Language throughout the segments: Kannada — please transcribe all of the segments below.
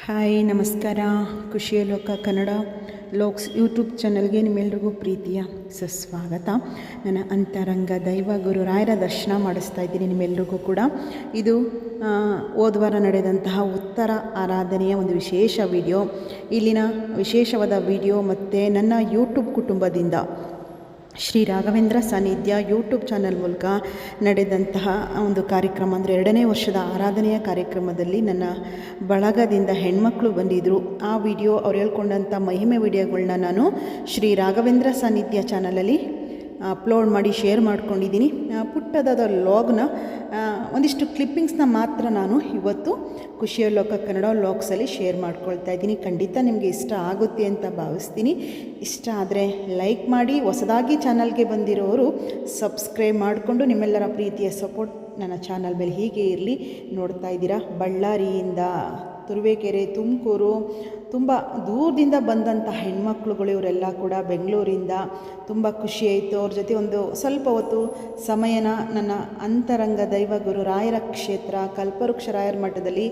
ಹಾಯ್ ನಮಸ್ಕಾರ. ಖುಷಿಯ ಲೋಕ ಕನ್ನಡ ಲೋಕ್ಸ್ ಯೂಟ್ಯೂಬ್ ಚಾನಲ್ಗೆ ನಿಮ್ಮೆಲ್ರಿಗೂ ಪ್ರೀತಿಯ ಸುಸ್ವಾಗತ. ನನ್ನ ಅಂತರಂಗ ದೈವ ಗುರು ರಾಯರ ದರ್ಶನ ಮಾಡಿಸ್ತಾ ಇದ್ದೀನಿ ನಿಮ್ಮೆಲ್ರಿಗೂ ಕೂಡ. ಇದು ಹೋದ್ವಾರ ನಡೆದಂತಹ ಉತ್ತರ ಆರಾಧನೆಯ ಒಂದು ವಿಶೇಷ ವಿಡಿಯೋ. ಇಲ್ಲಿನ ವಿಶೇಷವಾದ ವಿಡಿಯೋ ಮತ್ತು ನನ್ನ ಯೂಟ್ಯೂಬ್ ಕುಟುಂಬದಿಂದ ಶ್ರೀ ರಾಘವೇಂದ್ರ ಸಾನ್ನಿಧ್ಯ ಯೂಟ್ಯೂಬ್ ಚಾನಲ್ ಮೂಲಕ ನಡೆದಂತಹ ಒಂದು ಕಾರ್ಯಕ್ರಮ, ಅಂದರೆ 2ನೇ ವರ್ಷದ ಆರಾಧನೆಯ ಕಾರ್ಯಕ್ರಮದಲ್ಲಿ ನನ್ನ ಬಳಗದಿಂದ ಹೆಣ್ಮಕ್ಳು ಬಂದಿದ್ದರು. ಆ ವಿಡಿಯೋ ಅವ್ರು ಹೇಳ್ಕೊಂಡಂಥ ಮಹಿಮೆ ವಿಡಿಯೋಗಳನ್ನ ನಾನು ಶ್ರೀ ರಾಘವೇಂದ್ರ ಸಾನ್ನಿಧ್ಯ ಚಾನಲಲ್ಲಿ ಅಪ್ಲೋಡ್ ಮಾಡಿ ಶೇರ್ ಮಾಡ್ಕೊಂಡಿದ್ದೀನಿ. ಪುಟ್ಟದಾದ ಲಾಗ್ನ ಒಂದಿಷ್ಟು ಕ್ಲಿಪ್ಪಿಂಗ್ಸ್ನ ಮಾತ್ರ ನಾನು ಇವತ್ತು ಖುಷಿಯ ಲೋಕ ಕನ್ನಡ ಲಾಗ್ಸಲ್ಲಿ ಶೇರ್ ಮಾಡ್ಕೊಳ್ತಾ ಇದ್ದೀನಿ. ಖಂಡಿತ ನಿಮಗೆ ಇಷ್ಟ ಆಗುತ್ತೆ ಅಂತ ಭಾವಿಸ್ತೀನಿ. ಇಷ್ಟ ಆದರೆ ಲೈಕ್ ಮಾಡಿ, ಹೊಸದಾಗಿ ಚಾನಲ್ಗೆ ಬಂದಿರೋರು ಸಬ್ಸ್ಕ್ರೈಬ್ ಮಾಡಿಕೊಂಡು ನಿಮ್ಮೆಲ್ಲರ ಪ್ರೀತಿಯ ಸಪೋರ್ಟ್ ನನ್ನ ಚಾನಲ್ ಮೇಲೆ ಹೀಗೆ ಇರಲಿ. ನೋಡ್ತಾ ಇದ್ದೀರಾ, ಬಳ್ಳಾರಿಯಿಂದ, ತುರುವೇಕೆರೆ, ತುಮಕೂರು, ತುಂಬ ದೂರದಿಂದ ಬಂದಂಥ ಹೆಣ್ಮಕ್ಳುಗಳು ಇವರೆಲ್ಲ ಕೂಡ ಬೆಂಗಳೂರಿಂದ. ತುಂಬ ಖುಷಿಯಾಯಿತು. ಅವ್ರ ಜೊತೆ ಒಂದು ಸ್ವಲ್ಪ ಹೊತ್ತು ಸಮಯನ ನನ್ನ ಅಂತರಂಗ ದೈವ ಗುರು ರಾಯರ ಕ್ಷೇತ್ರ ಕಲ್ಪವೃಕ್ಷ ರಾಯರ ಮಠದಲ್ಲಿ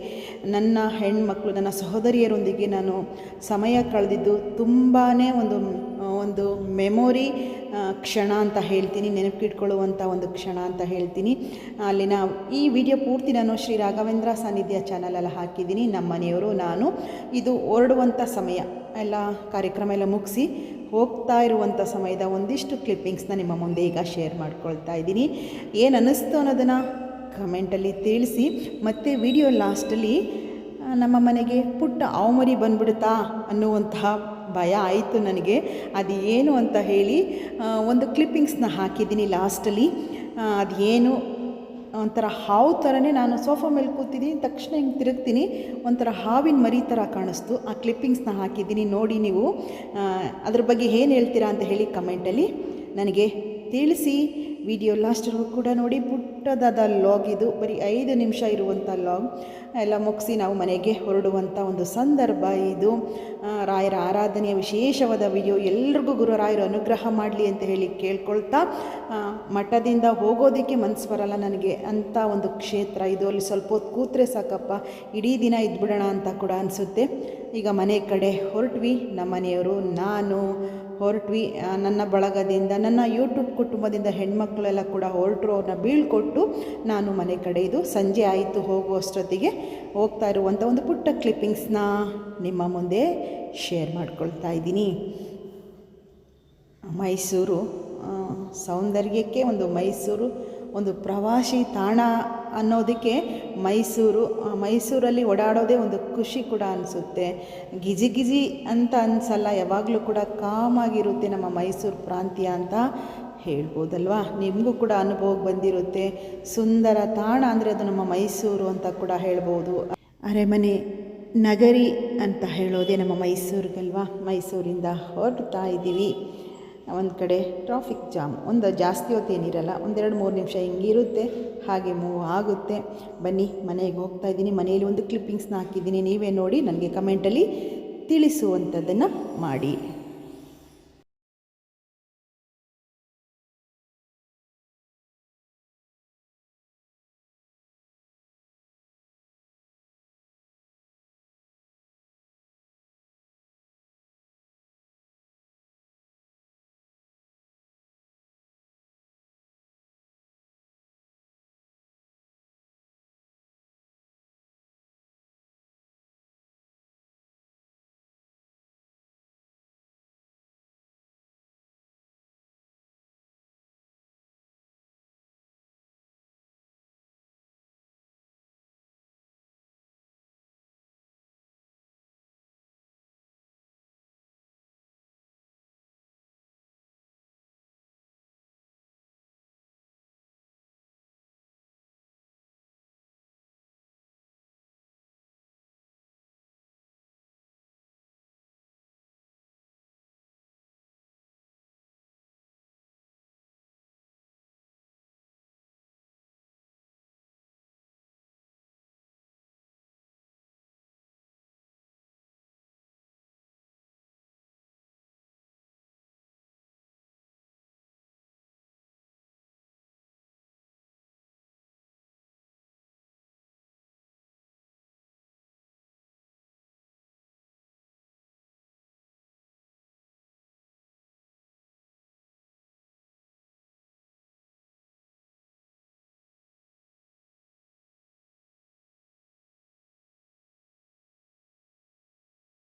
ನನ್ನ ಹೆಣ್ಮಕ್ಳು, ನನ್ನ ಸಹೋದರಿಯರೊಂದಿಗೆ ನಾನು ಸಮಯ ಕಳೆದಿದ್ದು ತುಂಬಾ ಒಂದು ಮೆಮೊರಿ ಕ್ಷಣ ಅಂತ ಹೇಳ್ತೀನಿ, ನೆನಪಿಟ್ಕೊಳ್ಳುವಂಥ ಒಂದು ಕ್ಷಣ ಅಂತ ಹೇಳ್ತೀನಿ. ಅಲ್ಲಿನ ಈ ವಿಡಿಯೋ ಪೂರ್ತಿ ನಾನು ಶ್ರೀ ರಾಘವೇಂದ್ರ ಸಾನ್ನಿಧ್ಯ ಚಾನಲಲ್ಲಿ ಹಾಕಿದ್ದೀನಿ. ನಮ್ಮ ಮನೆಯವರು, ನಾನು ಇದು ಹೊರಡುವಂಥ ಸಮಯ, ಎಲ್ಲ ಕಾರ್ಯಕ್ರಮ ಎಲ್ಲ ಮುಗಿಸಿ ಹೋಗ್ತಾ ಇರುವಂಥ ಸಮಯದ ಒಂದಿಷ್ಟು ಕ್ಲಿಪ್ಪಿಂಗ್ಸ್ನ ನಿಮ್ಮ ಮುಂದೆ ಈಗ ಶೇರ್ ಮಾಡ್ಕೊಳ್ತಾ ಇದ್ದೀನಿ. ಏನು ಅನ್ನಿಸ್ತು ಅನ್ನೋದನ್ನು ಕಮೆಂಟಲ್ಲಿ ತಿಳಿಸಿ. ಮತ್ತು ವಿಡಿಯೋ ಲಾಸ್ಟಲ್ಲಿ ನಮ್ಮ ಮನೆಗೆ ಪುಟ್ಟ ಅವಮರಿ ಬಂದ್ಬಿಡುತ್ತಾ ಅನ್ನುವಂತಹ ಭಯ ಆಯಿತು ನನಗೆ. ಅದು ಏನು ಅಂತ ಹೇಳಿ ಒಂದು ಕ್ಲಿಪ್ಪಿಂಗ್ಸ್ನ ಹಾಕಿದ್ದೀನಿ ಲಾಸ್ಟಲ್ಲಿ. ಅದು ಏನು ಒಂಥರ ಹಾವು ಥರನೇ, ನಾನು ಸೋಫಾ ಮೇಲೆ ಕೂತಿದ್ದೀನಿ, ತಕ್ಷಣ ಹಿಂಗೆ ತಿರುಗ್ತೀನಿ, ಒಂಥರ ಹಾವಿನ ಮರಿ ಥರ ಕಾಣಿಸ್ತು. ಆ ಕ್ಲಿಪ್ಪಿಂಗ್ಸ್ನ ಹಾಕಿದ್ದೀನಿ, ನೋಡಿ ನೀವು ಅದ್ರ ಬಗ್ಗೆ ಏನು ಹೇಳ್ತೀರಾ ಅಂತ ಹೇಳಿ ಕಮೆಂಟಲ್ಲಿ ನನಗೆ ತಿಳಿಸಿ. ವಿಡಿಯೋ ಲಾಸ್ಟ್ವರೆಗೂ ಕೂಡ ನೋಡಿ. ಪುಟ್ಟದಾದ ಲಾಗ್ ಇದು, ಬರೀ 5 ನಿಮಿಷ ಇರುವಂಥ ಲಾಗ್. ಎಲ್ಲ ಮುಗಿಸಿ ನಾವು ಮನೆಗೆ ಹೊರಡುವಂಥ ಒಂದು ಸಂದರ್ಭ ಇದು. ರಾಯರ ಆರಾಧನೆಯ ವಿಶೇಷವಾದ ವಿಡಿಯೋ. ಎಲ್ರಿಗೂ ಗುರುರಾಯರು ಅನುಗ್ರಹ ಮಾಡಲಿ ಅಂತ ಹೇಳಿ ಕೇಳ್ಕೊಳ್ತಾ, ಮಠದಿಂದ ಹೋಗೋದಕ್ಕೆ ಮನಸ್ಸು ಬರಲ್ಲ ನನಗೆ ಅಂಥ ಒಂದು ಕ್ಷೇತ್ರ ಇದು. ಅಲ್ಲಿ ಸ್ವಲ್ಪ ಹೊತ್ತು ಕೂತ್ರೆ ಸಾಕಪ್ಪ, ಇಡೀ ದಿನ ಇದ್ಬಿಡೋಣ ಅಂತ ಕೂಡ ಅನಿಸುತ್ತೆ. ಈಗ ಮನೆ ಕಡೆ ಹೊರಟ್ವಿ. ನಮ್ಮ ಮನೆಯವರು, ನಾನು ಹೊರಟ್ವಿ. ನನ್ನ ಬಳಗದಿಂದ, ನನ್ನ ಯೂಟ್ಯೂಬ್ ಕುಟುಂಬದಿಂದ ಹೆಣ್ಮಕ್ಳೆಲ್ಲ ಕೂಡ ಹೊರಟರು. ಅವ್ರನ್ನ ಬೀಳ್ಕೊಟ್ಟು ನಾನು ಮನೆ ಕಡೆ, ಇದು ಸಂಜೆ ಆಯಿತು ಹೋಗುವಷ್ಟೊತ್ತಿಗೆ, ಹೋಗ್ತಾ ಇರುವಂಥ ಒಂದು ಪುಟ್ಟ ಕ್ಲಿಪ್ಪಿಂಗ್ಸ್ನ ನಿಮ್ಮ ಮುಂದೆ ಶೇರ್ ಮಾಡ್ಕೊಳ್ತಾ ಇದ್ದೀನಿ. ಮೈಸೂರು ಸೌಂದರ್ಯಕ್ಕೆ ಒಂದು ಮೈಸೂರು ಒಂದು ಪ್ರವಾಸಿ ತಾಣ ಅನ್ನೋದಕ್ಕೆ ಮೈಸೂರಲ್ಲಿ ಓಡಾಡೋದೇ ಒಂದು ಖುಷಿ ಕೂಡ ಅನಿಸುತ್ತೆ. ಗಿಜಿ ಅಂತ ಅನಿಸಲ್ಲ, ಯಾವಾಗಲೂ ಕೂಡ ಕಾಮಾಗಿರುತ್ತೆ ನಮ್ಮ ಮೈಸೂರು ಪ್ರಾಂತ್ಯ ಅಂತ ಹೇಳ್ಬೋದಲ್ವಾ. ನಿಮಗೂ ಕೂಡ ಅನುಭವಕ್ಕೆ ಬಂದಿರುತ್ತೆ. ಸುಂದರ ತಾಣ ಅಂದರೆ ಅದು ನಮ್ಮ ಮೈಸೂರು ಅಂತ ಕೂಡ ಹೇಳ್ಬೋದು. ಅರಮನೆ ನಗರಿ ಅಂತ ಹೇಳೋದೇ ನಮ್ಮ ಮೈಸೂರಿಗಲ್ವಾ. ಮೈಸೂರಿಂದ ಹೊರಡ್ತಾ ಇದ್ದೀವಿ. ಒಂದು ಕಡೆ ಟ್ರಾಫಿಕ್ ಜಾಮ್, ಒಂದು ಜಾಸ್ತಿ ಹೊತ್ತೇನಿರಲ್ಲ, 1-2-3 ನಿಮಿಷ ಹಿಂಗಿರುತ್ತೆ, ಹಾಗೆ ಮೂವ್ ಆಗುತ್ತೆ. ಬನ್ನಿ, ಮನೆಗೆ ಹೋಗ್ತಾ ಇದ್ದೀನಿ. ಮನೆಯಲ್ಲಿ ಒಂದು ಕ್ಲಿಪ್ಪಿಂಗ್ಸ್ನ ಹಾಕಿದ್ದೀನಿ, ನೀವೇ ನೋಡಿ ನನಗೆ ಕಮೆಂಟಲ್ಲಿ ತಿಳಿಸುವಂಥದ್ದನ್ನು ಮಾಡಿ.